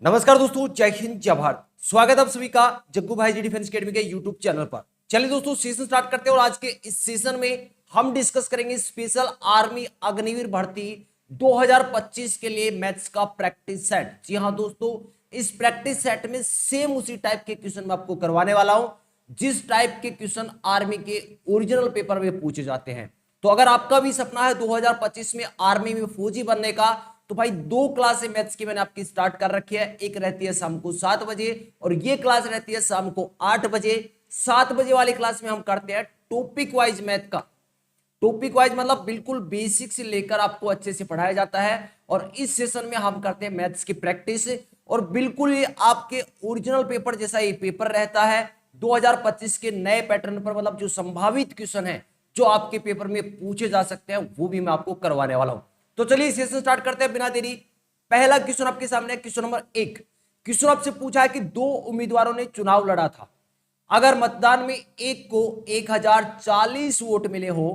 नमस्कार दोस्तों, जय हिंद जय भारत। स्वागत है आप सभी का जग्गू भाई जी डिफेंस अकेडमी के यूट्यूब चैनल पर। चलिए दोस्तों, सेशन स्टार्ट करते हैं और आज के इस सेशन में हम डिस्कस करेंगे स्पेशल आर्मी अग्निवीर भर्ती 2025 के लिए मैथ्स का प्रैक्टिस सेट। जी हाँ दोस्तों, इस प्रैक्टिस सेट में सेम उसी टाइप के क्वेश्चन मैं आपको करवाने वाला हूं जिस टाइप के क्वेश्चन आर्मी के ओरिजिनल पेपर में पूछे जाते हैं। तो अगर आपका भी सपना है 2025 में आर्मी में फौजी बनने का, तो भाई दो क्लासें मैथ्स की मैंने आपकी स्टार्ट कर रखी है। एक रहती है शाम को 7 बजे और ये क्लास रहती है शाम को 8 बजे। 7 बजे वाली क्लास में हम करते हैं टॉपिक वाइज मैथ का। टॉपिक वाइज मतलब बिल्कुल बेसिक से लेकर आपको अच्छे से पढ़ाया जाता है। और इस सेशन में हम करते हैं मैथ्स की प्रैक्टिस और बिल्कुल ये आपके ओरिजिनल पेपर जैसा ये पेपर रहता है 2025 के नए पैटर्न पर। मतलब जो संभावित क्वेश्चन है जो आपके पेपर में पूछे जा सकते हैं वो भी मैं आपको करवाने वाला हूं। तो चलिए सेशन स्टार्ट करते हैं बिना देरी। पहला क्वेश्चन आपके सामने क्वेश्चन नंबर 1। क्वेश्चन आपसे पूछा है कि दो उम्मीदवारों ने चुनाव लड़ा था। अगर मतदान में एक को 1040 वोट मिले हो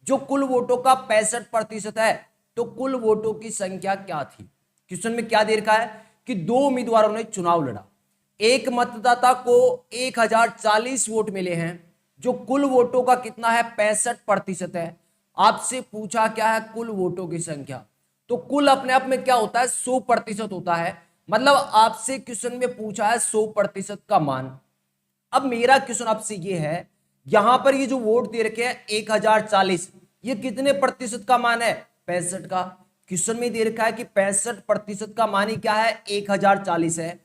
जो कुल वोटों का 65% है, तो कुल वोटों की संख्या क्या थी। क्वेश्चन में क्या दे रखा है कि दो उम्मीदवारों ने चुनाव लड़ा, एक मतदाता को 1040 वोट मिले हैं जो कुल वोटों का कितना है 65% है। आपसे पूछा क्या है कुल वोटों की संख्या। तो कुल अपने आप में क्या होता है 100% होता है। मतलब आपसे क्वेश्चन में पूछा है 100% का मान। अब मेरा क्वेश्चन आपसे ये है, यहां पर ये जो वोट दे रखे हैं 1040, ये कितने प्रतिशत का मान है 65 का। क्वेश्चन में दे रखा है कि 65% का मान ही क्या है 1040 है।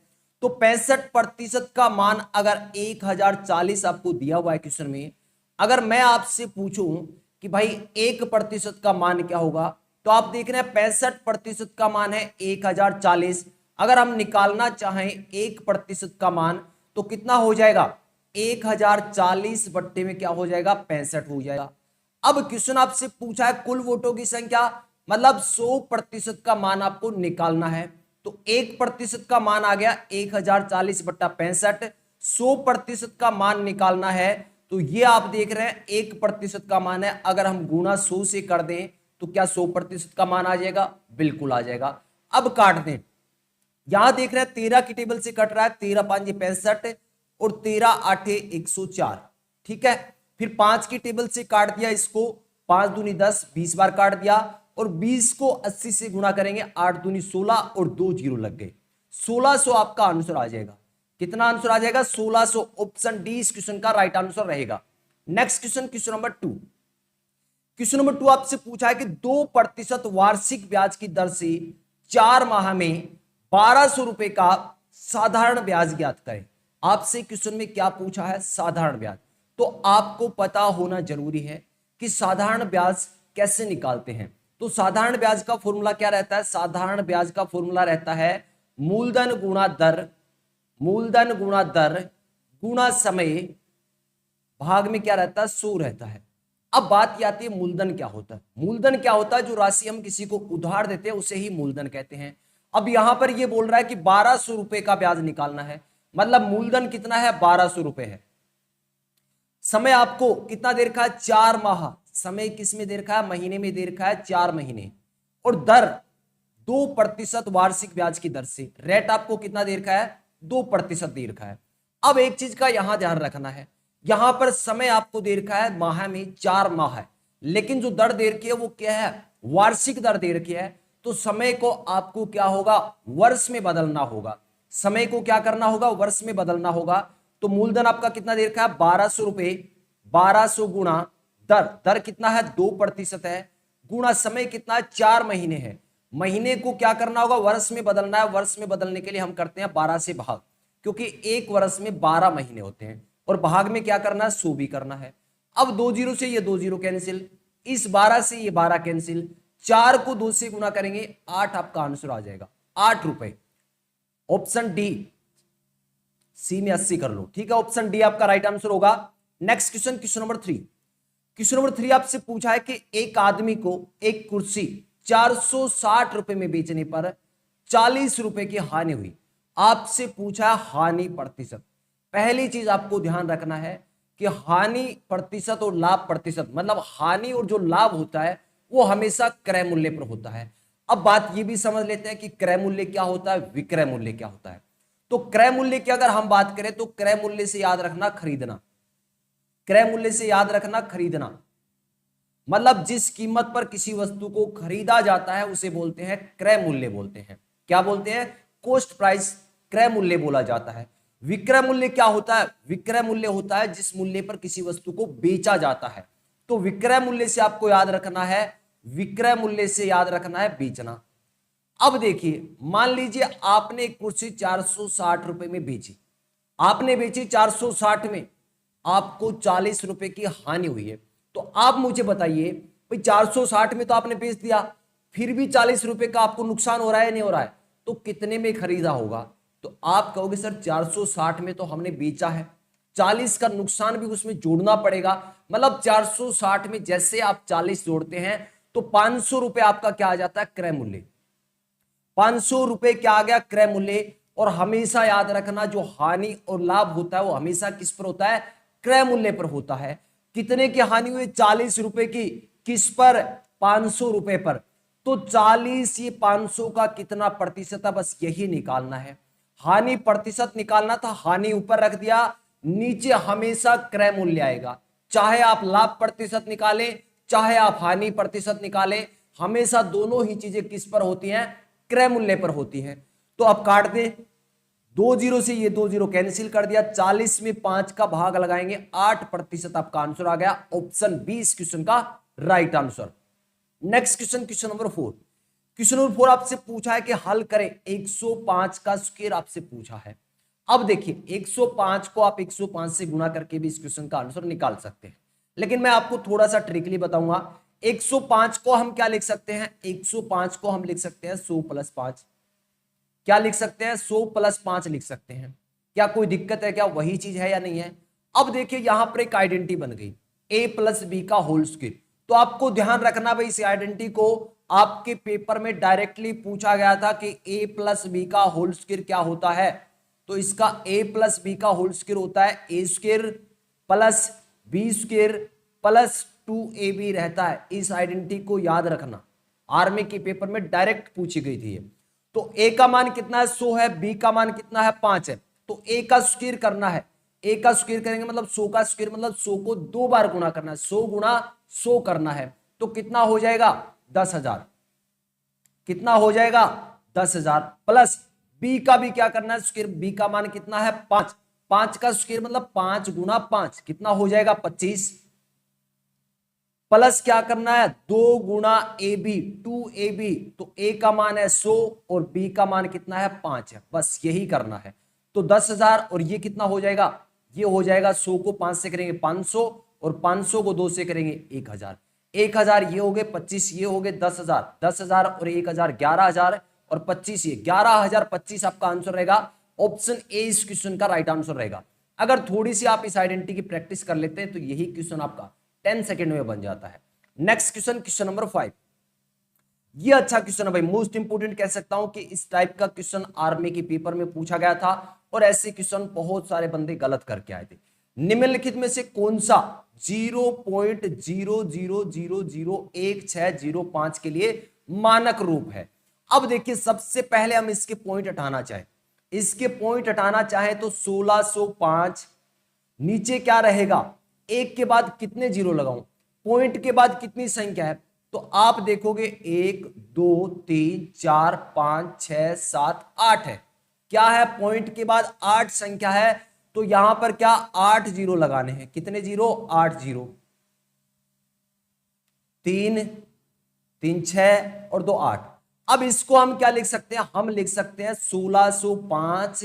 तो 65% का मान अगर 1040 आपको दिया हुआ है क्वेश्चन में, अगर मैं आपसे पूछूं कि भाई 1% का मान क्या होगा, तो आप देख रहे हैं 65% का मान है 1040। अगर हम निकालना चाहें 1% का मान तो कितना हो जाएगा 1040 बट्टे में क्या हो जाएगा 65 हो जाएगा। अब क्वेश्चन आपसे पूछा है कुल वोटों की संख्या, मतलब 100% का मान आपको निकालना है। तो 1% का मान आ गया 1040 बट्टा 65। 100% का मान निकालना है तो ये आप देख रहे हैं 1% का मान है। अगर हम गुणा 100 से कर दें तो क्या 100% का मान आ जाएगा, बिल्कुल आ जाएगा। अब काट दें, यहां देख रहे हैं 13 की टेबल से कट रहा है, 13 5 65 और 13 8 104। ठीक है, फिर 5 की टेबल से काट दिया इसको, 5 दूनी 10 20 बार काट दिया और 20 को 80 से गुणा करेंगे, 8 दूनी 16 और 2 जीरो लग गए। 1600 आपका आंसर आ जाएगा। कितना आंसर आ जाएगा 1600। ऑप्शन डी इस क्वेश्चन का राइट आंसर रहेगा। Next question, question number 2। Question number 2 आपसे पूछा है कि 2% वार्षिक ब्याज की दर से 4 माह में 1200 रुपए का साधारण ब्याज ज्ञात करें। आपसे क्वेश्चन में क्या पूछा है साधारण ब्याज। तो आपको पता होना जरूरी है कि साधारण ब्याज कैसे निकालते हैं। तो साधारण ब्याज का फॉर्मूला क्या रहता है, साधारण ब्याज का फॉर्मूला रहता है मूलधन गुणा दर, मूलधन गुणा दर गुणा समय, भाग में क्या रहता है 100 रहता है। अब बात ये आती है मूलधन क्या होता है। मूलधन क्या होता है, जो राशि हम किसी को उधार देते हैं उसे ही मूलधन कहते हैं। अब यहां पर ये बोल रहा है कि 1200 रुपए का ब्याज निकालना है, मतलब मूलधन कितना है 1200 रुपए है। समय आपको कितना दे रखा है 4 माह, समय किस में दे रखा है महीने में दे रखा है 4 महीने। और दर 2% वार्षिक ब्याज की दर से, रेट आपको कितना दे रखा है 2% दे रखा है। अब एक चीज का यहां ध्यान रखना है, यहां पर समय आपको दे रखा है माह में 4 माह है, लेकिन जो दर दे रखी है वो क्या है वार्षिक दर दे रखी है। तो समय को आपको क्या होगा वर्ष में बदलना होगा, समय को क्या करना होगा वर्ष में बदलना होगा। तो मूलधन आपका कितना दे रखा है 1200 रुपए, 1200 गुणा दर, दर कितना है 2% है, गुणा समय कितना है 4 महीने है। महीने को क्या करना होगा वर्ष में बदलना है, वर्ष में बदलने के लिए हम करते हैं 12 से भाग, क्योंकि एक वर्ष में 12 महीने होते हैं और भाग में क्या करना है 100 भी करना है। अब 2 जीरो से ये 2 जीरो कैंसिल, इस 12 से ये 12 कैंसिल, 4 को 2 से गुणा करेंगे 8 आपका आंसर आ जाएगा 8 रुपए। ऑप्शन डी, सी में 80 कर लो, ठीक है, ऑप्शन डी आपका राइट आंसर होगा। Next question, question number 3। Question number 3 आपसे पूछा है कि एक आदमी को एक कुर्सी 460 रुपए में बेचने पर 40 रुपए की हानि हुई। आपसे पूछा है हानि प्रतिशत। पहली चीज आपको ध्यान रखना है कि हानि प्रतिशत और लाभ प्रतिशत, मतलब हानि और जो लाभ होता है वो हमेशा क्रय मूल्य पर होता है। अब बात ये भी समझ लेते हैं कि क्रय मूल्य क्या होता है, विक्रय मूल्य क्या होता है। तो क्रय मूल्य की अगर हम बात करें तो क्रय मूल्य से याद रखना खरीदना, क्रय मूल्य से याद रखना खरीदना, मतलब जिस कीमत पर किसी वस्तु को खरीदा जाता है उसे बोलते हैं क्रय मूल्य बोलते हैं। क्या बोलते हैं? कॉस्ट प्राइस, क्रय मूल्य बोला जाता है। विक्रय मूल्य क्या होता है? विक्रय मूल्य होता है जिस मूल्य पर किसी वस्तु को बेचा जाता है। तो विक्रय मूल्य से आपको याद रखना है, विक्रय मूल्य से याद रखना है बेचना। अब देखिए, मान लीजिए आपने एक कुर्सी 460 रुपए में बेची, आपने बेची 460 में, आपको 40 रुपए की हानि हुई है। तो आप मुझे बताइए भाई 460 में तो आपने बेच दिया, फिर भी 40 रुपए का आपको नुकसान हो रहा है नहीं हो रहा है, तो कितने में खरीदा होगा? तो आप कहोगे सर 460 में तो हमने बेचा है, 40 का नुकसान भी उसमें जोड़ना पड़ेगा, मतलब 460 में जैसे आप 40 जोड़ते हैं तो 500 रुपए आपका क्या आ जाता है? क्रय मूल्य। 500 रुपए क्या आ गया? क्रय मूल्य। और हमेशा याद रखना जो हानि और लाभ होता है वो हमेशा किस पर होता है? क्रय मूल्य पर होता है। कितने की हानि हुई? 40 रुपए की। किस पर? 500 रुपए पर। तो 40 ये 500 का कितना प्रतिशत है, बस यही निकालना है। हानि प्रतिशत निकालना था, हानि ऊपर रख दिया, नीचे हमेशा क्रय मूल्य आएगा। चाहे आप लाभ प्रतिशत निकालें, चाहे आप हानि प्रतिशत निकालें, हमेशा दोनों ही चीजें किस पर होती हैं? क्रय मूल्य पर होती हैं। तो अब काट दे, 2 जीरो से ये 2 जीरो कैंसिल कर दिया, 40 में 5 का भाग लगाएंगे, 8% आपका आंसर आ गया। ऑप्शन बी इस क्वेश्चन का right answer. Next question, question number 4। Question number 4 आपसे पूछा है कि हल करें, 105 का स्क्वायर आपसे पूछा है। अब देखिए 105 को आप 105 से गुणा करके भी इस क्वेश्चन का आंसर निकाल सकते हैं, लेकिन मैं आपको थोड़ा सा ट्रिकली बताऊंगा। 105 को हम क्या लिख सकते हैं? 105 को हम लिख सकते हैं 100 प्लस 5। क्या लिख सकते हैं? 100 प्लस 5 लिख सकते हैं। क्या कोई दिक्कत है? क्या वही चीज है या नहीं है? अब देखिए यहां पर एक आइडेंटिटी बन गई, a प्लस बी का होल स्क्वायर। तो आपको ध्यान रखना भाई, इस आइडेंटिटी को आपके पेपर में डायरेक्टली पूछा गया था कि a प्लस बी का होल स्क्वायर क्या होता है। तो इसका a प्लस बी का होल स्क्वायर होता है a square plus b square plus 2ab रहता है। इस आइडेंटिटी को याद रखना, आर्मी के पेपर में डायरेक्ट पूछी गई थी। तो a का मान कितना है? 100 है, b का मान कितना है? 5 है। तो a का स्क्वायर करना है, a का स्क्वायर करेंगे मतलब 100 का स्क्वायर, मतलब 100 को 2 बार गुणा करना है, 100 गुणा 100 करना है। तो कितना हो जाएगा? 10,000। कितना हो जाएगा? 10,000। प्लस b का भी क्या करना है? स्क्वायर, b का मान कितना है? 5। 5 का स्क्वायर मतलब 5 गुणा 5, कितना हो जाएगा? 25। प्लस क्या करना है? 2 गुणा ए बी, 2ab। तो a का मान है 100 और b का मान कितना है? 5 है। बस यही करना है। तो 10,000 और ये कितना हो जाएगा? ये हो जाएगा 100 को 5 से करेंगे 500 और 500 को 2 से करेंगे 1,000। 1,000 ये हो गए, 25 ये हो गए, 10,000। 10,000 और 1,000 11,000 और 25 ये 11,025 आपका आंसर रहेगा। ऑप्शन ए इस क्वेश्चन का राइट आंसर रहेगा। अगर थोड़ी सी आप इस आइडेंटिटी की प्रैक्टिस कर लेते हैं तो यही क्वेश्चन आपका 10 सेकंड में बन जाता है। Next question, question number 5। ये अच्छा क्वेश्चन है भाई, मोस्ट इंपोर्टेंट कह सकता हूं कि इस टाइप का क्वेश्चन आर्मी के पेपर में पूछा गया था और ऐसे क्वेश्चन बहुत सारे बंदे गलत करके आए थे। निम्नलिखित में से कौन सा 0.00001605 के लिए मानक रूप है? अब देखिए सबसे पहले हम इसके पॉइंट हटाना चाहें, इसके पॉइंट हटाना चाहें तो 1605, नीचे क्या रहेगा? एक के बाद कितने जीरो लगाऊं? पॉइंट के बाद कितनी संख्या है? तो आप देखोगे 1 2 3 4 5 6 7 8 है। क्या है? पॉइंट के बाद 8 संख्या है, तो यहां पर क्या 8 जीरो लगाने हैं। कितने जीरो? 8 जीरो। 3 3 6 और 2 8। अब इसको हम क्या लिख सकते हैं? हम लिख सकते हैं 1605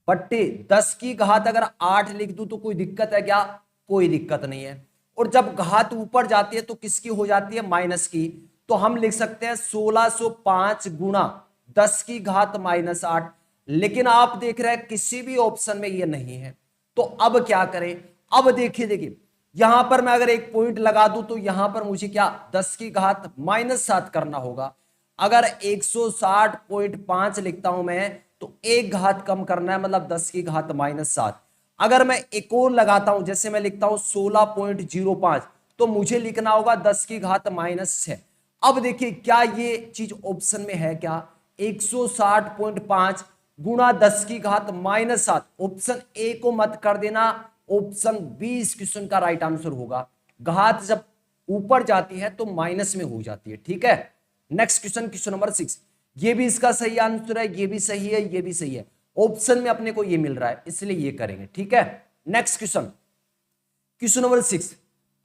बट्टे 10 की घात अगर 8 लिख दूं तो कोई दिक्कत है क्या? कोई दिक्कत नहीं है। और जब घात ऊपर जाती है तो किसकी हो जाती है? माइनस की। तो हम लिख सकते हैं 1605 गुणा 10 की घात -8। लेकिन आप देख रहे हैं किसी भी ऑप्शन में ये नहीं है, तो अब क्या करें? अब देखिए यहां पर मैं अगर एक पॉइंट लगा दूं तो यहां पर मुझे क्या 10 की घात -7 करना होगा। अगर 160.5 लिखता हूं मैं तो एक घात कम करना है, मतलब 10 की घात -7। अगर मैं एक और लगाता हूं, जैसे मैं लिखता हूं 16.05, तो मुझे लिखना होगा 10 की घात -6। अब देखिए क्या ये चीज ऑप्शन में है क्या, 160.5 गुणा 10 की घात -7, ऑप्शन ए को मत कर देना, ऑप्शन बी इस क्वेश्चन का राइट आंसर होगा। घात जब ऊपर जाती है तो माइनस में हो जाती है, ठीक है। नेक्स्ट क्वेश्चन, क्वेश्चन नंबर 6, ये भी इसका सही आंसर है, ये भी सही है, ये भी सही है, ऑप्शन में अपने को ये मिल रहा है इसलिए ये करेंगे, ठीक है। Next question, question number 6,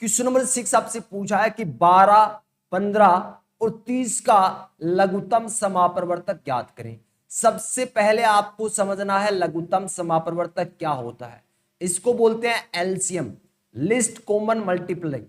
question number 6 आपसे पूछा है कि 12, 15 और 30 का लघुत्तम समापरिवर्तक ज्ञात करें। सबसे पहले आपको समझना है लघुत्तम समापरिवर्तक क्या होता है। इसको बोलते हैं LCM, list common multiply,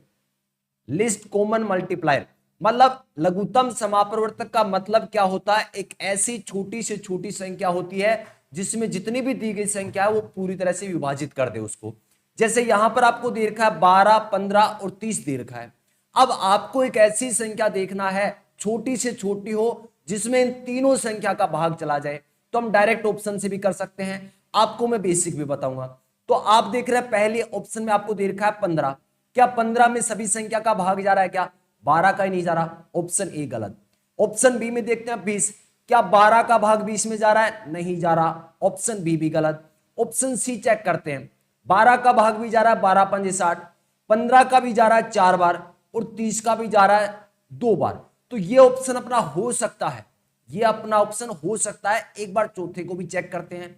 list common multiplier. मतलब लघुत्तम समापरिवर्तक का मतलब क्या होता है, एक ऐसी छोटी से छोटी संख्या होती है जिसमें जितनी भी दी गई संख्या है वो पूरी तरह से विभाजित कर दे उसको। जैसे यहां पर आपको दे रखा है 12, 15 और 30 दे रखा है। अब आपको एक ऐसी संख्या देखना है छोटी से छोटी हो जिसमें इन तीनों संख्या का भाग चला जाए, तो हम डायरेक्ट ऑप्शन से भी कर सकते हैं, आपको मैं बेसिक भी बताऊंगा। तो आप देख रहे हैं पहले ऑप्शन में आपको दे रखा है 15, क्या 15 में सभी संख्या का भाग जा रहा है क्या, 12 का ही नहीं जा रहा, ऑप्शन ए गलत। ऑप्शन बी में देखते हैं 20, क्या 12 का भाग 20 में जा रहा है, नहीं जा रहा, ऑप्शन बी भी गलत। ऑप्शन सी चेक करते हैं, 12 का भाग भी जा रहा है 12 पंजे 60, 15 का भी जा रहा है 4 बार और 30 का भी जा रहा है 2 बार। तो ये ऑप्शन अपना हो सकता है, ये अपना ऑप्शन हो सकता है। एक बार चौथे को भी चेक करते हैं,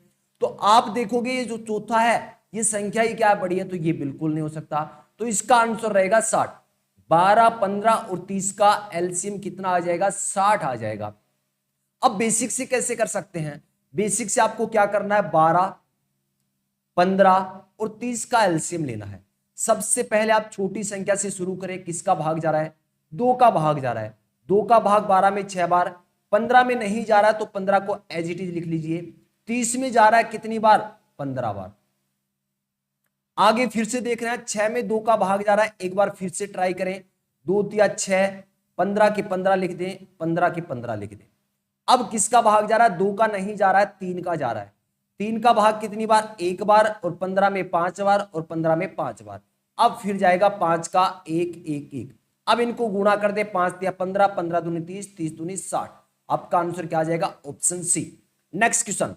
तो आप देखोगे ये जो चौथा है ये संख्या ही क्या बड़ी है, तो ये बिल्कुल नहीं हो सकता। तो इसका आंसर रहेगा 60। 12, 15 और 30 का एलसीएम कितना आ जाएगा, 60 आ जाएगा। अब बेसिक से कैसे कर सकते हैं, बेसिक से आपको क्या करना है, 12, 15 और 30 का एलसीएम लेना है। सबसे पहले आप छोटी संख्या से शुरू करें, किसका भाग जा रहा है, 2 का भाग जा रहा है, 2 का भाग 12 में 6 बार, 15 में नहीं जा रहा है तो 15 को एज इट इज लिख लीजिए। 30 में जा रहा है कितनी बार, 15 बार। आगे फिर से देख रहे हैं 6 में 2 का भाग जा रहा है, एक बार फिर से ट्राई करें, 2 तिया 6, 15 के 15 लिख दें, 15 के 15 लिख दें। अब किसका भाग जा रहा है, 2 का नहीं जा रहा है, 3 का जा रहा है। 3 का भाग कितनी बार, एक बार, और 15 में 5 बार और 15 में 5 बार। अब फिर जाएगा 5 का 1, 1, 1। अब इनको गुणा कर दे, 5 तिया 15, 15 दूनी 30, 30 दूनी 60। आपका आंसर क्या आ जाएगा, option C. Next question,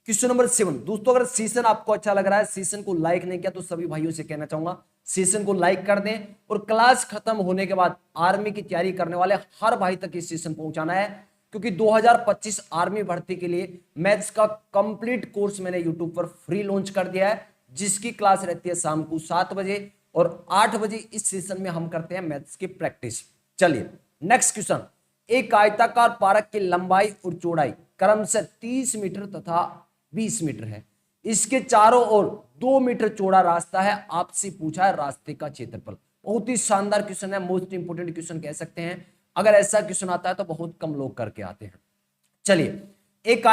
question number 7। दोस्तों अगर सेशन आपको अच्छा लग रहा है, सेशन को लाइक नहीं किया तो सभी भाइयों से कहना चाहूंगा सेशन को लाइक कर दें, और क्लास खत्म होने के बाद आर्मी की तैयारी करने वाले हर भाई तक इस सेशन पहुंचाना है, क्योंकि 2025 आर्मी भर्ती के लिए मैथ्स का कंप्लीट कोर्स मैंने यूट्यूब पर फ्री लॉन्च कर दिया है, जिसकी क्लास रहती है शाम को 7 बजे और 8 बजे। इस सेशन में हम करते हैं मैथ्स की प्रैक्टिस। चलिए नेक्स्ट क्वेश्चन, एक आयताकार पार्क की लंबाई और चौड़ाई क्रमशः 30 मीटर तथा 20 मीटर है, इसके चारों ओर 2 मीटर चौड़ा रास्ता है, आपसे पूछा है रास्ते का क्षेत्रफल। बहुत ही शानदार क्वेश्चन है, मोस्ट इंपोर्टेंट क्वेश्चन कह सकते हैं। अगर ऐसा क्वेश्चन आता है तो बहुत कम लोग करके आते हैं। चलिए, एक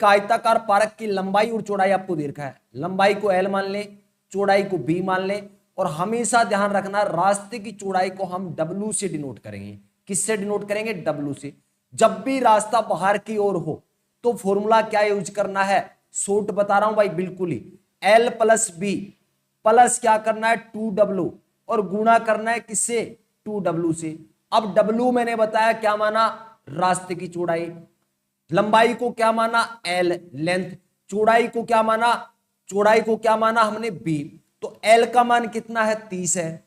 आयताकार पार्क की लंबाई और चौड़ाई आपको दे रखा है, लंबाई को L मान लें, चौड़ाई को B मान लें, और हमेशा ध्यान रखना रास्ते की चौड़ाई को हम W से डिनोट करेंगे। किससे डिनोट करेंगे, W से। जब भी रास्ता बाहर की ओर हो तो फॉर्मूला क्या यूज करना है, शॉर्ट बता रहा हूं भाई, बिल्कुल ही L + B प्लस क्या करना है 2W, और गुणा करना है किससे, 2W से। अब W मैंने बताया क्या माना, रास्ते की चौड़ाई, लंबाई को क्या माना L लेंथ, चौड़ाई को क्या माना, चौड़ाई को क्या माना हमने B। तो L का मान कितना है 30 है,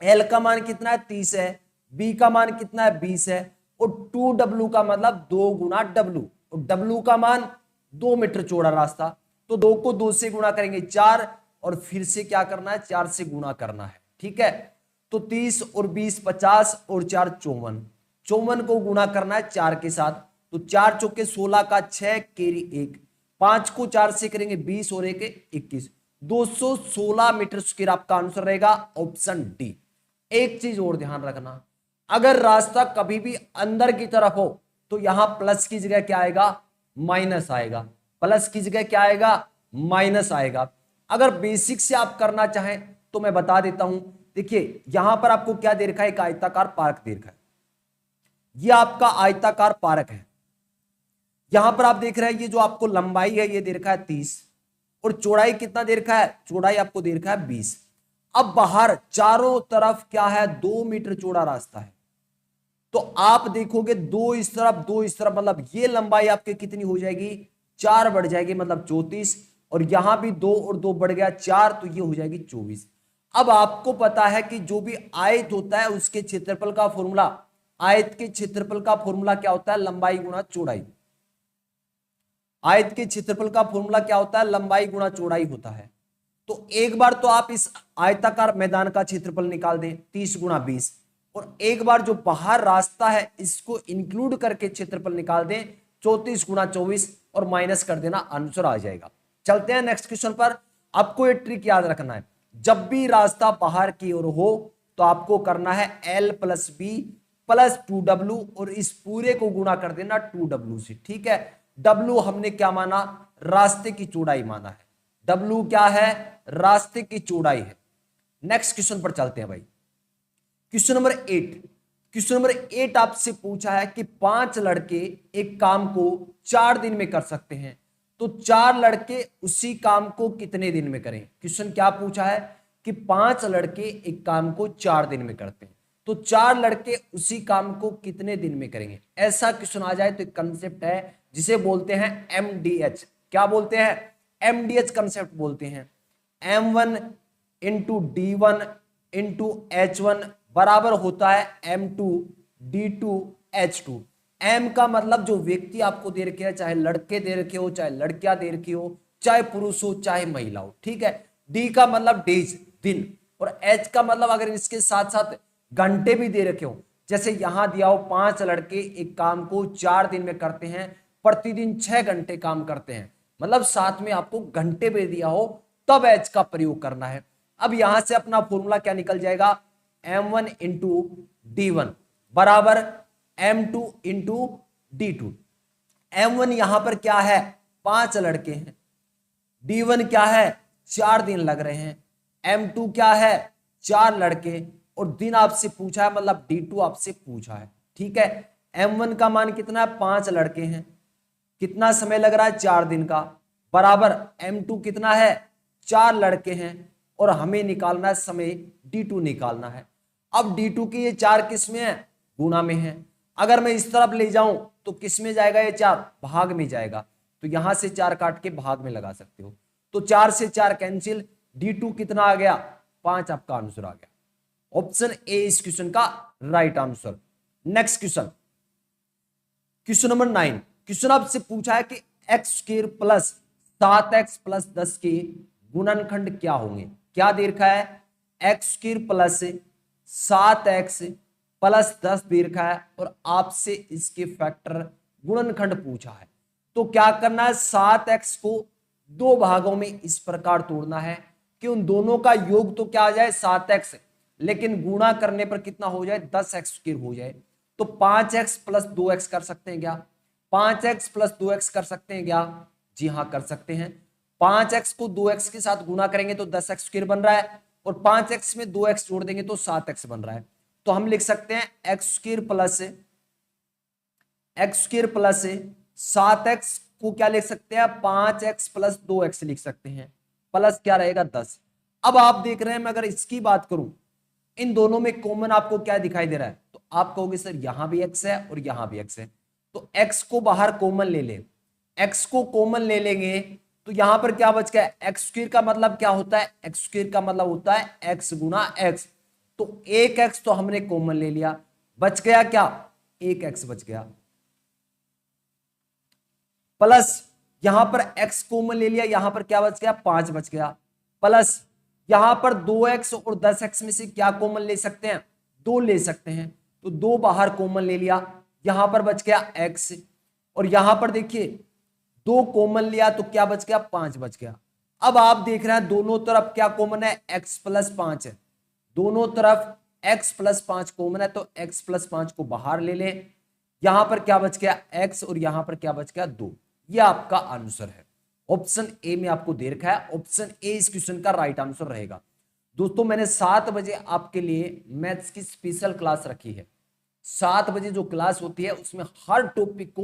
L का मान कितना है 30 है, B का मान कितना है 20 है, और 2W का मतलब 2 गुना W, और W का मान 2 मीटर चौड़ा रास्ता, तो 2 को 2 से गुणा करेंगे 4, और फिर से क्या करना है 4 से गुणा करना है, ठीक है। तो 30 और 20 50 और 4 54, 54 को गुणा करना है 4 के साथ, तो 4 चौके 16 का 6 कैरी 1, 5 को 4 से करेंगे 20 और 1 21, 216 मीटर स्क्वायर आपका आंसर रहेगा ऑप्शन डी। एक चीज और ध्यान रखना, अगर रास्ता कभी भी अंदर की तरफ हो तो यहां प्लस की जगह क्या आएगा, माइनस आएगा, प्लस की जगह क्या आएगा, माइनस आएगा। अगर बेसिक से आप करना चाहें तो मैं बता देता हूं, देखिए यहां पर आपको क्या दे रखा है, एक आयताकार पार्क दे रखा है, यह आपका आयताकार पार्क है। यहां पर आप देख रहे हैं ये जो आपको लंबाई है ये दे रखा है 30, और चौड़ाई कितना दे रखा है, चौड़ाई आपको दे रखा है 20। अब बाहर चारों तरफ क्या है, 2 मीटर चौड़ा रास्ता है, तो आप देखोगे दो इस तरफ दो इस तरफ, मतलब ये लंबाई आपके कितनी हो जाएगी, 4 बढ़ जाएगी, मतलब 34, और यहां भी 2 और 2 बढ़ गया 4, तो ये हो जाएगी 24। अब आपको पता है कि जो भी आयत होता है उसके क्षेत्रफल का फॉर्मूला, आयत के क्षेत्रफल का फॉर्मूला क्या होता है, लंबाई गुणा चौड़ाई। आयत के क्षेत्रफल का फॉर्मूला क्या होता है, लंबाई गुणा चौड़ाई होता है। तो एक बार तो आप इस आयताकार मैदान का क्षेत्रफल निकाल दें 30 गुणा 20, और एक बार जो बाहर रास्ता है इसको इंक्लूड करके क्षेत्रफल निकाल दें 34 गुणा 24, और माइनस कर देना, आंसर आ जाएगा। चलते हैं नेक्स्ट क्वेश्चन पर। आपको ये ट्रिक याद रखना है, जब भी रास्ता बाहर की ओर हो तो आपको करना है L plus B plus 2W, और इस पूरे को गुणा कर देना 2W से, ठीक है। W हमने क्या माना, रास्ते की चौड़ाई माना है। W क्या है, रास्ते की चौड़ाई है। नेक्स्ट क्वेश्चन पर चलते हैं भाई। क्वेश्चन नंबर 8, क्वेश्चन नंबर 8 आपसे पूछा है कि 5 लड़के एक काम को 4 दिन में कर सकते हैं, तो 4 लड़के उसी काम को कितने दिन में करें। क्वेश्चन क्या पूछा है कि 5 लड़के एक काम को 4 दिन में करते हैं, तो 4 लड़के उसी काम को कितने दिन में करेंगे। ऐसा क्वेश्चन आ जाए तो एक कंसेप्ट है जिसे बोलते हैं MDH। क्या बोलते हैं, MDH कंसेप्ट बोलते हैं। M1 into D1 into H1 बराबर होता है M2 D2 H2। M का मतलब जो व्यक्ति आपको दे रखे हैं, चाहे लड़के दे रखे हो, चाहे लड़कियां दे रखी हो, चाहे पुरुष हो, चाहे महिला हो, ठीक है। D का मतलब डेज, दिन, और H का मतलब अगर इसके साथ साथ घंटे भी दे रखे हो, जैसे यहां दिया हो 5 लड़के एक काम को 4 दिन में करते हैं, प्रतिदिन 6 घंटे काम करते हैं, मतलब साथ में आपको घंटे भी दिया हो, तब H का प्रयोग करना है। अब यहां से अपना फॉर्मूला क्या निकल जाएगा, M1 इंटू D1 बराबर M2 इंटू D2। M1 यहां पर क्या है, 5 लड़के हैं, D1 क्या है, 4 दिन लग रहे हैं, M2 क्या है, 4 लड़के, और दिन आपसे पूछा है, मतलब D2 आपसे पूछा है, ठीक है। M1 का मान कितना है, 5 लड़के हैं, कितना समय लग रहा है, 4 दिन का, बराबर M2 कितना है, 4 लड़के हैं, और हमें निकालना है समय, D2 निकालना है। अब D2 की ये 4 किस में है, गुणा में है। अगर मैं इस तरफ ले जाऊं तो किस में जाएगा, ये 4 भाग में जाएगा, तो यहां से 4 काट के भाग में लगा सकते हो, तो 4 से 4 कैंसिल, D2 कितना आ गया, 5 आपका आंसर आ गया। ऑप्शन ए इस क्वेश्चन का right answer. Next question, question number 9। Question आपसे पूछा है कि x square plus 7x plus 10 के गुणनखंड क्या होंगे। क्या दे रखा है, x square plus 7x plus 10 दे रखा है, और आपसे इसके फैक्टर गुणनखंड पूछा है। तो क्या करना है, 7x को 2 भागों में इस प्रकार तोड़ना है कि उन दोनों का योग तो क्या आ जाए 7x, लेकिन गुणा करने पर कितना हो जाए, 10x स्क्वायर हो जाए। तो 5x प्लस 2x कर सकते हैं क्या, 5x प्लस 2x कर सकते हैं क्या, जी हाँ कर सकते हैं। 5x को 2x के साथ गुणा करेंगे तो 10x स्क्वायर बन रहा है, और 5x में 2x जोड़ देंगे तो 7x बन रहा है। तो हम लिख सकते हैं एक्स स्क्वायर प्लस 7x को क्या लिख सकते हैं, 5x प्लस 2x लिख सकते हैं, प्लस क्या रहेगा 10। अब आप देख रहे हैं, मैं अगर इसकी बात करूं, इन दोनों में कॉमन आपको क्या दिखाई दे रहा है, तो आप कहोगे सर यहां भी x है और यहां भी x है, तो x को बाहर कॉमन ले ले, x को कॉमन ले लेंगे तो यहां पर क्या बच गया, एक्स स्क्वायर का मतलब क्या होता है, एक्स स्क्वायर का मतलब होता है x गुना x, तो एक x तो हमने कॉमन ले लिया, बच गया क्या, एक x बच गया, प्लस यहां पर x कॉमन ले लिया, यहां पर क्या बच गया, 5 बच गया, प्लस यहां पर 2x और 10x में से क्या कॉमन ले सकते हैं, 2 ले सकते हैं, तो 2 बाहर कॉमन ले लिया, यहां पर बच गया x, और यहां पर देखिए 2 कॉमन लिया तो क्या बच गया, 5 बच गया। अब आप देख रहे हैं दोनों तरफ क्या कॉमन है, x प्लस 5 है, दोनों तरफ x प्लस 5 कॉमन है, तो x प्लस 5 को बाहर ले लें, यहां पर क्या बच गया x, और यहां पर क्या बच गया 2। ये आपका आंसर है, ऑप्शन ए में आपको दे रखा है, ऑप्शन ए इस क्वेश्चन का राइट आंसर रहेगा। दोस्तों मैंने 7 बजे आपके लिए मैथ्स की स्पेशल क्लास रखी है। 7 बजे जो क्लास होती है उसमें हर टॉपिक को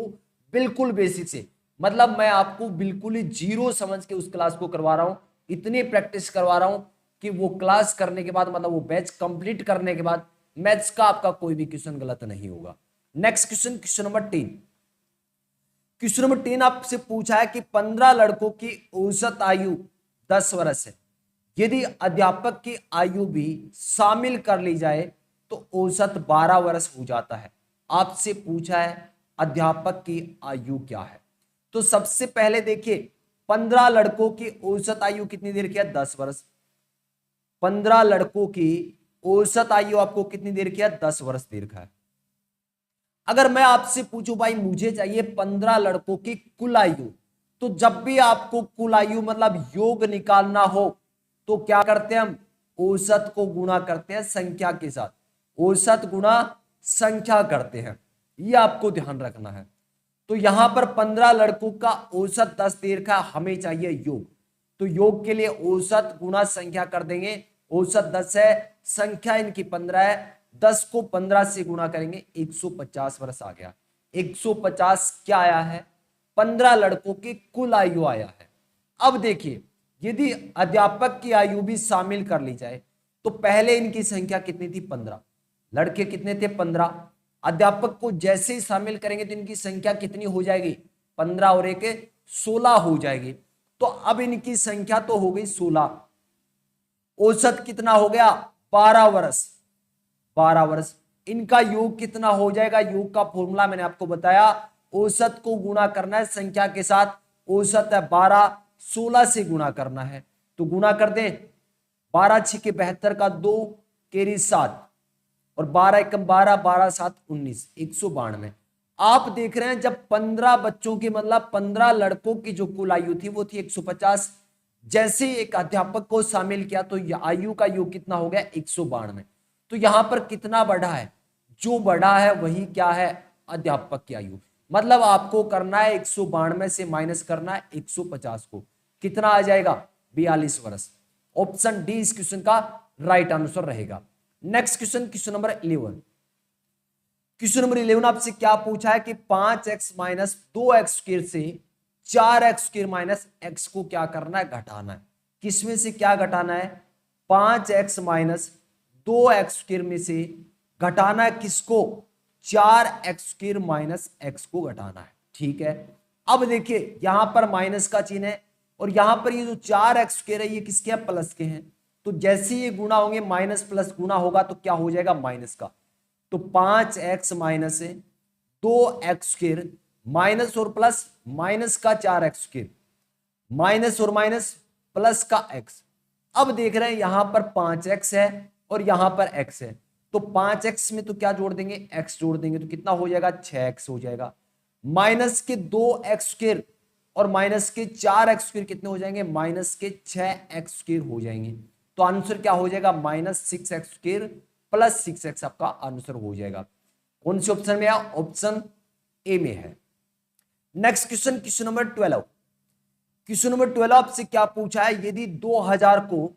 बिल्कुल बेसिक से, मतलब मैं आपको बिल्कुल ही जीरो समझ के उस क्लास को करवा रहा हूं, इतनी प्रैक्टिस करवा रहा हूं कि वो क्लास करने के बाद, मतलब वो बैच कंप्लीट करने के बाद मैथ्स का आपका कोई भी क्वेश्चन गलत नहीं होगा। Next question, question number 3। Question number 3 आपसे पूछा है कि 15 लड़कों की औसत आयु 10 वर्ष है। यदि अध्यापक की आयु भी शामिल कर ली जाए तो औसत 12 वर्ष हो जाता है। आपसे पूछा है अध्यापक की आयु क्या है। तो सबसे पहले देखिए 15 लड़कों की औसत आयु कितनी देर की है? 10 वर्ष। 15 लड़कों की औसत आयु आपको कितनी देर की है? 10 वर्ष देर का है। अगर मैं आपसे पूछूं भाई मुझे चाहिए 15 लड़कों की कुल आयु, तो जब भी आपको कुल आयु मतलब योग निकालना हो तो क्या करते हैं हम? औसत को गुणा करते हैं संख्या के साथ। औसत गुणा संख्या करते हैं, ये आपको ध्यान रखना है। तो यहां पर 15 लड़कों का औसत 10 देर का, हमें चाहिए योग। तो योग के लिए औसत गुणा संख्या कर देंगे। औसत 10 है, संख्या इनकी 15 है, 10 को 15 से गुणा करेंगे 150 वर्ष आ गया। 150 क्या आया है? 15 लड़कों की कुल आयु आया है। अब देखिए यदि अध्यापक की आयु भी शामिल कर ली जाए तो पहले इनकी संख्या कितनी थी? 15। लड़के कितने थे? 15। अध्यापक को जैसे ही शामिल करेंगे तो इनकी संख्या कितनी हो जाएगी? 15 और 1 16 हो जाएगी। तो अब इनकी संख्या तो हो गई 16। औसत कितना हो गया? 12 वर्ष। 12 वर्ष। इनका योग कितना हो जाएगा? योग का फॉर्मूला मैंने आपको बताया, औसत को गुणा करना है संख्या के साथ। औसत है 12, 16 से गुणा करना है, तो गुणा कर दें। 12 6 के 72 का 2 केरी 7 और 12 एकम 12, 12 7 19, 192। आप देख रहे हैं जब 15 बच्चों की मतलब 15 लड़कों की जो कुल आयु थी वो थी 150। जैसे ही एक अध्यापक को शामिल किया तो आयु का योग कितना हो गया? 192। तो यहां पर कितना बढ़ा है? जो बढ़ा है वही क्या है? अध्यापक की आयु। मतलब आपको करना है 192 से माइनस करना है 150 को, कितना आ जाएगा? 42 वर्ष। ऑप्शन डी इस क्वेश्चन का राइट आंसर रहेगा। Next question, question number 11। Question number 11 आपसे क्या पूछा है कि 5x माइनस 2x स्क्वायर से 4x स्क्वायर माइनस x को क्या करना है? घटाना है। किसमें से क्या घटाना है? 5x माइनस 2x स्क्वायर में से घटाना है किसको? 4x स्क्वायर माइनस x को घटाना है। ठीक है, अब देखिए यहां पर माइनस का चिन्ह है और यहां पर ये जो 4x स्क्वायर है ये किसके हैं? प्लस के हैं। तो जैसे ये गुणा होंगे माइनस प्लस गुणा होगा तो क्या हो जाएगा? माइनस का। तो 5x minus 2x square minus और प्लस माइनस का 4x स्क्वायर, माइनस और माइनस प्लस का x। अब देख रहे हैं यहां पर 5x है और यहां पर x है, तो 5x में तो क्या जोड़ देंगे? x जोड़ देंगे, तो कितना हो जाएगा? 6x हो जाएगा। माइनस के 2x स्क्वायर और माइनस के 4x स्क्वायर कितने हो जाएंगे? माइनस के 6x स्क्वायर हो जाएंगे। तो आंसर क्या हो जाएगा? Minus 6x square plus 6x आपका आंसर हो जाएगा। कौन से ऑप्शन में है? ऑप्शन ए में है। Next question, question number 12। Question number 12 आपसे क्या पूछा है? यदि 2000 को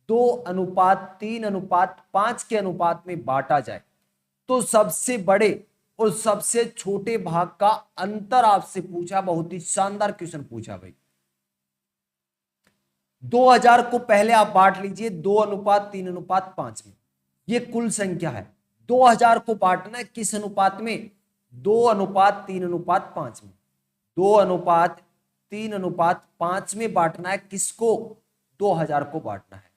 2:3:5 के अनुपात में बांटा जाए तो सबसे बड़े और सबसे छोटे भाग का अंतर आपसे पूछा। बहुत ही शानदार क्वेश्चन पूछा भाई। 2000 को पहले आप बांट लीजिए 2:3:5 में, ये कुल संख्या है। 2000 को बांटना है किस अनुपात में? 2:3:5 में। 2:3:5 में बांटना है किसको? 2000 को बांटना है।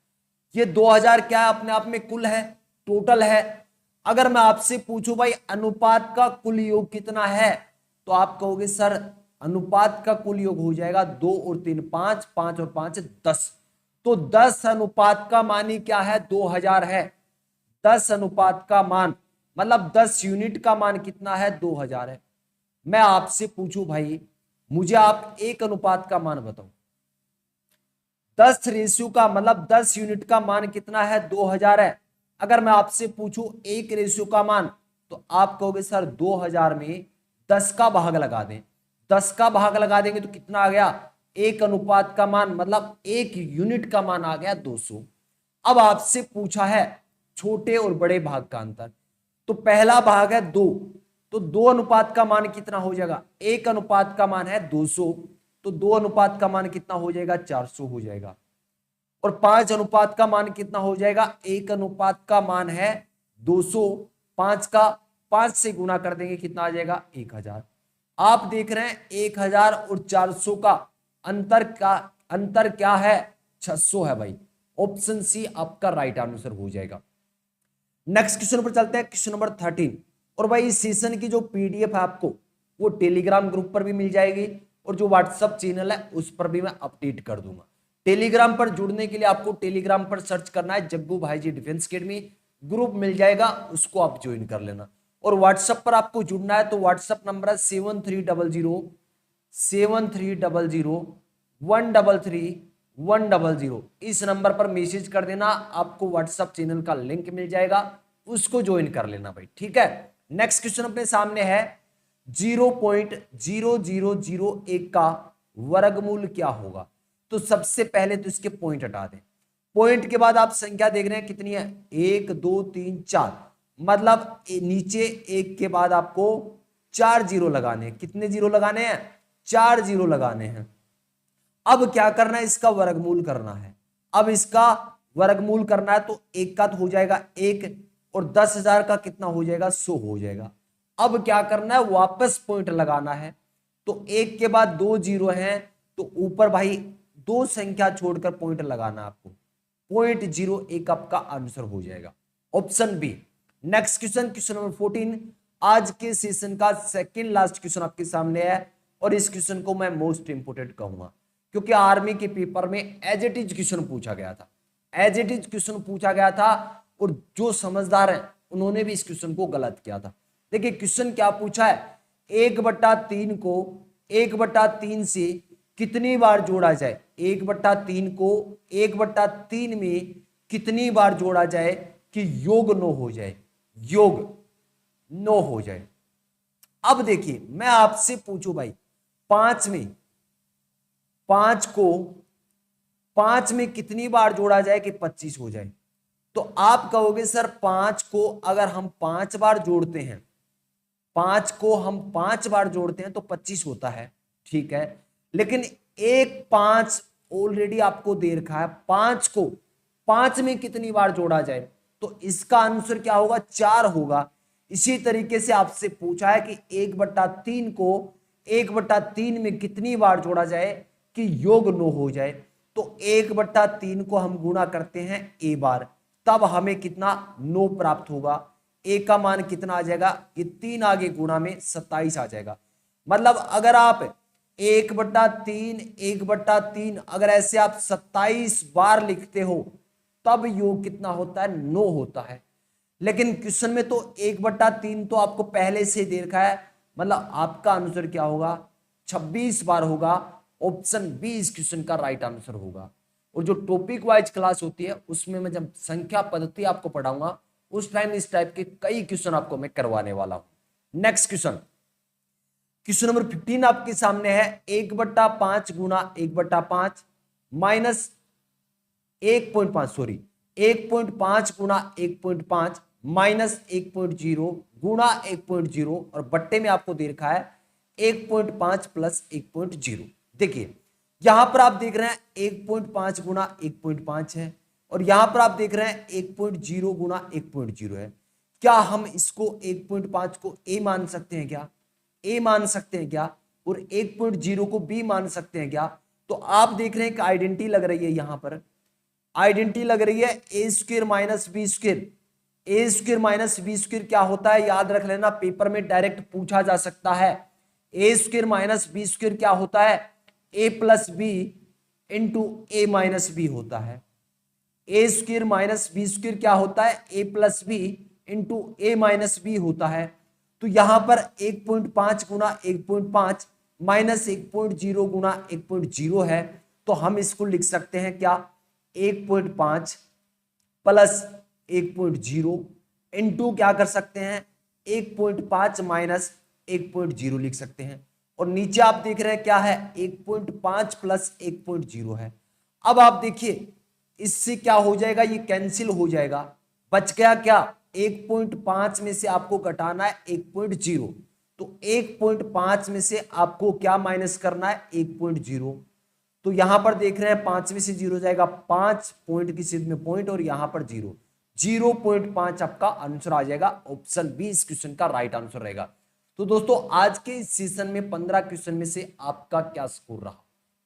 ये 2000 क्या है? अपने आप में कुल है, टोटल है। अगर मैं आपसे पूछूं भाई अनुपात का कुल योग कितना है, तो आप कहोगे सर अनुपात का कुल योग हो जाएगा 2 और 3 5, 5 और 5 10। तो 10 अनुपात का मान ही क्या है? 2000 है। 10 अनुपात का मान मतलब 10 यूनिट का मान कितना है? 2000 है। मैं आपसे पूछूं भाई मुझे आप 1 अनुपात का मान बताओ। 10 रेशियो का मतलब 10 यूनिट का मान कितना है? 2000 है। अगर मैं आपसे पूछूं 1 रेशियो का मान, तो आप कहोगे सर 2000 में 10 का भाग लगा दें। 10 का भाग लगा देंगे तो कितना आ गया? 1 अनुपात का मान मतलब 1 यूनिट का मान आ गया 200। अब आपसे पूछा है छोटे और बड़े भाग का अंतर, तो पहला भाग है 2, तो 2 अनुपात का मान कितना हो जाएगा? 1 अनुपात का मान है 200, तो 2 अनुपात का मान कितना हो जाएगा? 400 हो जाएगा। और 5 अनुपात का मान कितना हो जाएगा? 1 अनुपात का मान है 205 का 5 से गुना कर देंगे, कितना आ जाएगा 1000। आप देख रहे हैं 1000 और 400 का अंतर क्या है, 600 है भाई। ऑप्शन सी आपका राइट आंसर हो जाएगा। नेक्स्ट क्वेश्चन पर चलते हैं, क्वेश्चन नंबर 13। और भाई इस सेशन की जो पीडीएफ है आपको वो टेलीग्राम ग्रुप पर भी मिल जाएगी और जो व्हाट्सएप चैनल है उस पर भी मैं अपडेट कर दूंगा। टेलीग्राम पर जुड़ने के लिए आपको टेलीग्राम पर सर्च करना है जग्गू भाई जी डिफेंस अकेडमी, ग्रुप मिल जाएगा, उसको आप ज्वाइन कर लेना। और व्हाट्सएप पर आपको जुड़ना है तो व्हाट्सएप नंबर है 7300 इस नंबर पर मैसेज कर देना, आपको व्हाट्सएप चैनल का लिंक मिल जाएगा, उसको ज्वाइन कर लेना भाई, ठीक है। नेक्स्ट क्वेश्चन अपने सामने है 0.0001 का वर्गमूल क्या होगा। तो सबसे पहले तो इसके पॉइंट हटा दें। पॉइंट के बाद आप संख्या देख रहे हैं कितनी है, 1 2 3 4, मतलब नीचे एक के बाद आपको 4 जीरो लगाने हैं। कितने जीरो लगाने हैं, 4 जीरो लगाने हैं। अब क्या करना है, इसका वर्गमूल करना है। अब इसका वर्गमूल करना है तो 1 का तो हो जाएगा 1 और 10,000 का कितना हो जाएगा, 100 हो जाएगा। अब क्या करना है, वापस पॉइंट लगाना है। तो 1 के बाद 2 जीरो हैं तो ऊपर भाई 2 संख्या छोड़कर पॉइंट लगाना आपको, 0.01 आपका आंसर हो जाएगा, option B. Next question, question number 14, आज के सेशन का सेकंड लास्ट क्वेश्चन आपके सामने है और इस क्वेश्चन को मैं मोस्ट इंपोर्टेंट कहूंगा क्योंकि आर्मी के पेपर में एज इट इज क्वेश्चन पूछा गया था। एज इट इज क्वेश्चन पूछा गया था और जो समझदार हैं उन्होंने भी इस क्वेश्चन को गलत किया था। देखिए क्वेश्चन क्या पूछा है, 1/3 को 1/3 से कितनी बार जोड़ा जाए। 1/3 को 1/3 में कितनी बार जोड़ा जाए कि योग 9 हो जाए, योग 9 हो जाए। अब देखिए मैं आपसे पूछूं भाई 5 में 5 को 5 में कितनी बार जोड़ा जाए कि 25 हो जाए। तो आप कहोगे सर 5 को अगर हम 5 बार जोड़ते हैं, 5 को हम 5 बार जोड़ते हैं तो 25 होता है, ठीक है। लेकिन एक 5 ऑलरेडी आपको दे रखा है, 5 को 5 में कितनी बार जोड़ा जाए तो इसका आंसर क्या होगा, 4 होगा। इसी तरीके से आपसे पूछा है कि 1/3 को 1/3 में कितनी बार जोड़ा जाए कि योग 9 हो जाए। तो 1/3 को हम गुणा करते हैं a बार, तब हमें कितना 9 प्राप्त होगा। a का मान कितना आ जाएगा, ये 3 आगे गुणा में 27 आ जाएगा। मतलब अगर आप 1/3 अगर ऐसे आप 27 बार लिखते हो तब योग कितना होता है, 9 होता है। लेकिन क्वेश्चन में तो 1/3 तो आपको पहले से दे रखा है, मतलब आपका आंसर क्या होगा, 26 बार होगा। ऑप्शन बी इस क्वेश्चन का राइट आंसर होगा। और जो टॉपिक वाइज क्लास होती है उसमें मैं जब संख्या पद्धति आपको पढ़ाऊंगा उस टाइम इस टाइप के कई क्वेश्चन आपको मैं करवाने वाला हूं। नेक्स्ट क्वेश्चन, क्वेश्चन नंबर 15 आपके सामने है 1/5 गुना 1/5 माइनस 1.5 गुना 1.5 माइनस 1.0 गुणा 1.0 और बट्टे में आपको दे रखा है 1.5 प्लस 1.0। देखिए यहां पर आप देख रहे हैं 1.5 गुना 1.5 है और यहां पर आप देख रहे हैं 1.0 गुना 1.0 है। क्या हम इसको 1.5 को a मान सकते हैं क्या, a मान सकते हैं क्या, और 1.0 को b मान सकते हैं क्या। तो आप देख रहे हैं कि आइडेंटिटी लग रही है, यहां पर आइडेंटिटी लग रही है a square minus b square. A square minus b square क्या होता है, याद रख लेना, पेपर में डायरेक्ट पूछा जा सकता है। ए स्क्वायर माइनस बी स्क्वायर क्या होता है, ए प्लस बी इंटू ए माइनस बी होता है। ए स्क्वायर माइनस बी स्क्वायर क्या होता है, ए प्लस बी इंटू ए माइनस बी होता है। तो यहां पर 1.5 गुना 1.5 माइनस 1.0 गुना 1.0 है। तो हम इसको लिख सकते हैं क्या, 1.5 प्लस 1.0 इंटू क्या कर सकते हैं 1.5 माइनस 1.0 लिख सकते हैं। और नीचे आप देख रहे हैं क्या है, 1.5 प्लस 1.0 है। अब आप देखिए इससे क्या हो जाएगा, ये कैंसिल हो जाएगा, बच गया क्या, 1.5 में से आपको घटाना है 1.0। तो 1.5 में से आपको क्या माइनस करना है, 1.0। तो यहां पर देख रहे हैं 5 में से 0 जाएगा, 5 पॉइंट की सिद्ध में पॉइंट और यहां पर 0 0.5 आपका आंसर आ जाएगा। ऑप्शन बी इस क्वेश्चन का राइट आंसर रहेगा। तो दोस्तों आज के इस सेशन में 15 क्वेश्चन में से आपका क्या स्कोर रहा,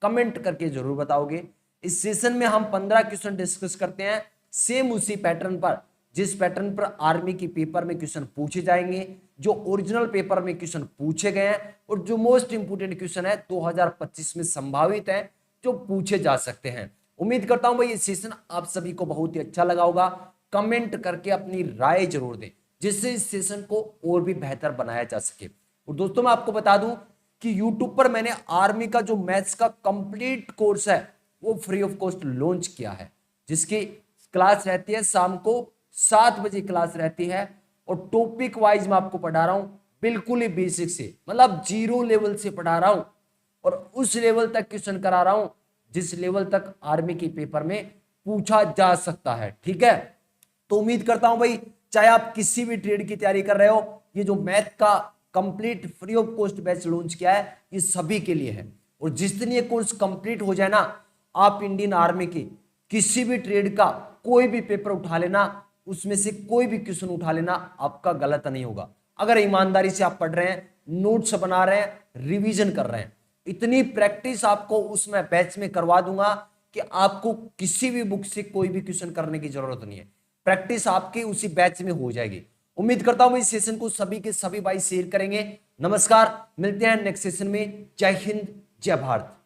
कमेंट करके जरूर बताओगे। इस सेशन में हम 15 क्वेश्चन डिस्कस करते हैं सेम उसी पैटर्न पर जिस पैटर्न पर आर्मी की पेपर में क्वेश्चन पूछे जाएंगे, जो ओरिजिनल पेपर में क्वेश्चन पूछे गए हैं और जो मोस्ट इंपोर्टेंट क्वेश्चन है 2025 में संभावित है जो पूछे जा सकते हैं। उम्मीद करता हूं भाई ये सेशन आप सभी को बहुत ही अच्छा लगा होगा। कमेंट करके अपनी राय जरूर दें जिससे इस सेशन को और भी बेहतर बनाया जा सके। और दोस्तों मैं आपको बता दूं कि YouTube पर मैंने आर्मी का जो मैथ्स का कंप्लीट कोर्स है वो फ्री ऑफ कॉस्ट लॉन्च किया है, जिसकी क्लास रहती है शाम को 7 बजे क्लास रहती है और टॉपिक वाइज मैं आपको पढ़ा रहा हूं बिल्कुल ही बेसिक से, मतलब 0 लेवल से पढ़ा रहा हूं और उस लेवल तक क्वेश्चन करा रहा हूं जिस लेवल तक आर्मी के पेपर में पूछा जा सकता है। ठीक है, तो उम्मीद करता हूं भाई चाहे आप किसी भी ट्रेड की तैयारी कर रहे हो, ये जो मैथ का complete free of cost batch launch किया है ये सभी के लिए है। और जिस दिन ये कोर्स कंप्लीट हो जाए ना, आप इंडियन आर्मी की किसी भी ट्रेड का कोई भी पेपर उठा लेना, उसमें से कोई भी क्वेश्चन उठा लेना, आपका गलत नहीं होगा अगर ईमानदारी से आप पढ़ रहे हैं, नोट्स बना रहे हैं, रिवीजन कर रहे हैं। इतनी प्रैक्टिस आपको उसमें बैच में करवा दूंगा कि आपको किसी भी बुक से कोई भी क्वेश्चन करने की जरूरत नहीं है, प्रैक्टिस आपके उसी बैच में हो जाएगी। उम्मीद करता हूं इस सेशन को सभी के सभी भाई शेयर करेंगे। नमस्कार, मिलते हैं नेक्स्ट सेशन में। जय हिंद, जय भारत।